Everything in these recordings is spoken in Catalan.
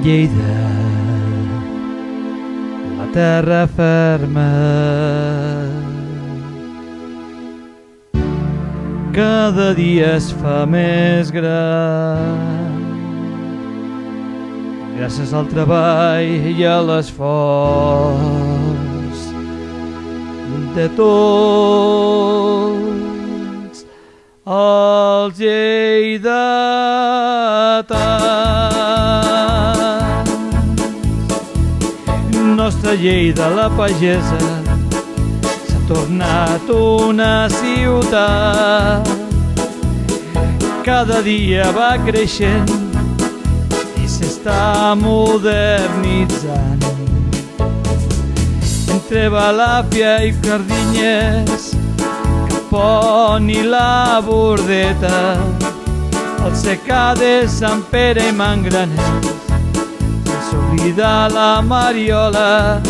Lleida, la terra ferma. Cada dia es fa més gran gràcies al treball i a l'esforç de tots els lleidatans. Nostra Lleida, la pagesa, s'ha tornat una ciutat. Cada dia va creixent i s'està modernitzant. Entre Balàfia i Cardinyes, Capon i la Bordeta, el secà de Sant Pere i Mangranet, sense oblidar la Mariola.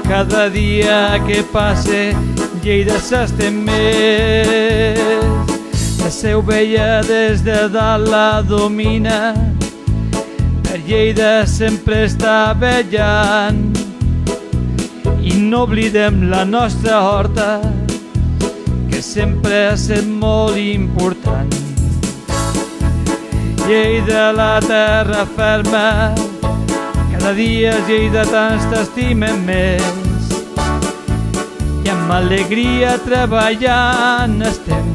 Cada dia que passe Lleida s'estén més. La Seu Vella des de dalt la domina, per Lleida sempre està vetllant. I no oblidem la nostra horta, que sempre ha estat molt important. Lleida, la terra ferma, cada dia els lleidatans t'estimen més. I amb alegria treballant estem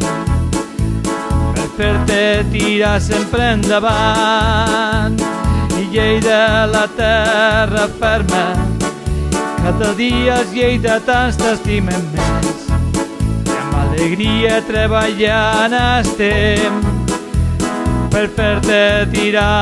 per fer-te tirar sempre endavant. I Lleida, la terra ferma, cada dia els lleidatans t'estimen més. I amb alegria treballant estem per fer-te tirar